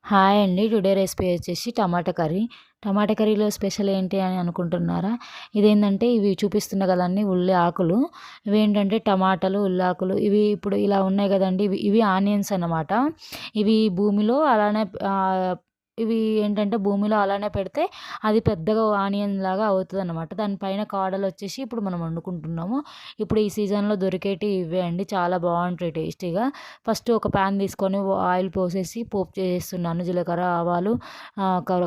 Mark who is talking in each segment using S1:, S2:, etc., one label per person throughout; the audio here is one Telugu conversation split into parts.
S1: హాయ్ అండి. టుడే రెసిపీ వచ్చేసి టమాటా కర్రీ. టమాటా కర్రీలో స్పెషల్ ఏంటి అని అనుకుంటున్నారా? ఇదేంటంటే ఇవి చూపిస్తున్న కదండీ ఉల్లి ఆకులు. ఇవేంటంటే టమాటాలు, ఉల్లాకులు ఇవి ఇప్పుడు ఇలా ఉన్నాయి కదండీ! ఇవి ఆనియన్స్ అన్నమాట. ఇవి భూమిలో అలానే ఇవి ఏంటంటే భూమిలో అలానే పెడితే అది పెద్దగా ఆనియన్‌లాగా అవుతదనమాట. దానిపైన కాడలొచ్చేసి ఇప్పుడు మనం వండుకుంటున్నాము. ఇప్పుడు ఈ సీజన్‌లో దొరికేటివి ఇవే అండి. చాలా బావుంటాయి టేస్టీగా. ఫస్ట్ ఒక పాన్ తీసుకొని ఆయిల్ పోసేసి పోపు చేసేస్తున్నాను. జీలకర్ర, ఆవాలు,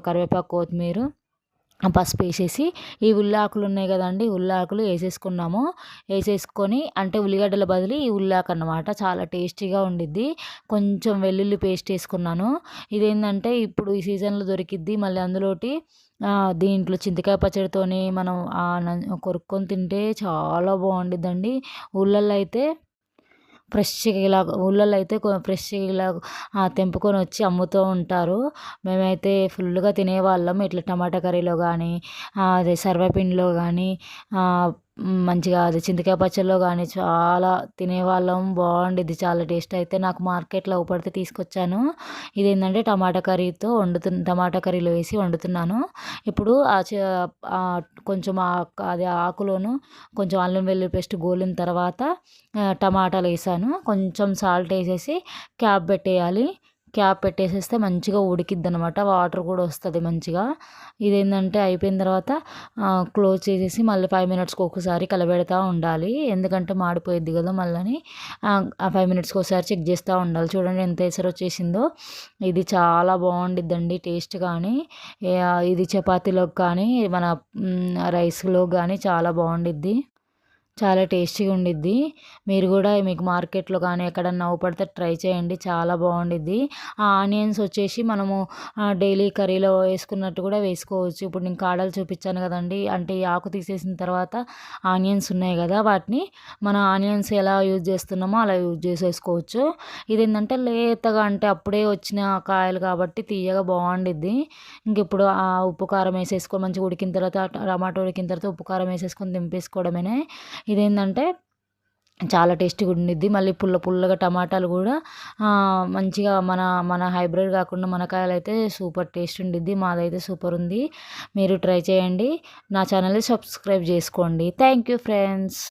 S1: కరివేపాకు, కొత్తిమీర, పసుపేసేసి ఈ ఉల్లాకులు ఉన్నాయి గదండీ! ఉల్లాకులు ఏసేసుకున్నాము. ఏసేసుకొని అంటే ఉల్లిగడ్డల బదులు ఈ ఉల్లాకన్నమాట. చాలా టేస్టీగా ఉండిద్ది. కొంచెం వెల్లుల్లి పేస్ట్ ఏసుకున్నాను. ఇదేందంటే ఇప్పుడు ఈ సీజన్‌లో దొరికిద్ది. మళ్ళీ అందులోటి దీంట్లో చింతకాయ పచ్చడితోని మనం కొరుక్కొని తింటే చాలా బావుండిద్దండి. ఊర్లల్లో అయితే ఫ్రెష్‌గా ఇలా ఊర్లల్లో అయితే ఫ్రెష్‌గా ఇలా తెంపుకొనొచ్చి అమ్ముతూ ఉంటారు. మేమైతే ఫుల్లుగా తినేవాళ్ళం. ఇట్లా టమాటా కర్రీలో గానీ, అదే సర్వపిండిలో గానీ, మంచిగా అది చింతకాయ పచ్చడిలో గానీ చాలా తినేవాళ్ళం. బావుండిద్ది చాలా టేస్ట్. అయితే నాకు మార్కెట్‌లో అవుపడితే తీసుకొచ్చాను. ఇదేంటంటే టమాటా కర్రీలో వేసి వండుతున్నాను. ఇప్పుడు కొంచెం అది ఆకులోను కొంచెం అల్లం వెల్లుల్లి పేస్ట్ గోలిన తర్వాత టమాటాలేసాను. కొంచెం సాల్ట్ ఏసేసి క్యాప్ పెట్టేయాలి. క్యాప్ పెట్టేసేస్తే మంచిగా ఉడికిద్దనమాట. వాటర్ కూడా వస్తది మంచిగా. ఇదేందంటే అయిపోయిన తర్వాత క్లోజ్ చేసేసి మళ్ళీ 5 మినిట్స్‌కి ఒకసారి కలబెడతా ఉండాలి. ఎందుకంటే మాడిపోయిద్ది కదా మళ్ళని. ఆ 5 మినిట్స్‌కి ఒకసారి చెక్ చేస్తా ఉండాలి. చూడండి ఎంత ఎసరొచ్చేసిందో. ఇది చాలా బావుండిద్దండి టేస్ట్ గానీ, ఇది చపాతీలోకి కానీ, మన రైస్‌లోకి గానీ చాలా బావుండిద్ది. చాలా టేస్టీగా ఉండిద్ది. మీరు గూడా మీకు మార్కెట్‌లో గానీ ఎక్కడన్నా అవుపడితే ట్రై చేయండి. చాలా బావుండిద్ది. ఆ ఆనియన్స్ వచ్చేసి మనము డైలీ కర్రీలో వేసుకున్నట్టు గూడా వేసుకోవచ్చు. ఇప్పుడు నేను కాడలు చూపిచ్చాను గదండీ! అంటే ఈ ఆకు తీసేసిన తర్వాత ఆనియన్స్ ఉన్నాయి గదా! వాటిని మనం ఆనియన్స్ ఎలా యూజ్ చేస్తున్నామో అలా యూజ్ చేసేసుకోవచ్చు. ఇదేంటంటే లేతగా అంటే అప్పుడే వచ్చిన కాయలు కాబట్టి తియ్యగా బావుండిద్ది. ఇంకిప్పుడు ఉప్పు, కారం ఏసేసుకొని మంచిగా ఉడికిన తర్వాత టమాటా ఉడికిన తర్వాత ఉప్పు, కారం ఏసేసుకొని దింపేసుకోవడమేనే. ఇదేందంటే చాలా టేస్టీగా ఉండిద్ది. మళ్ళీ పుల్లగా టమాటాలు గూడా మంచిగా మన మన హైబ్రిడ్ గాకుండా మన కాయలైతే సూపర్ టేస్ట్ ఉండిద్ది. మాదైతే సూపరుంది. మీరు ట్రై చేయండి. నా ఛానల్‌ని సబ్స్క్రైబ్ జేసుకోండి. Thank you friends.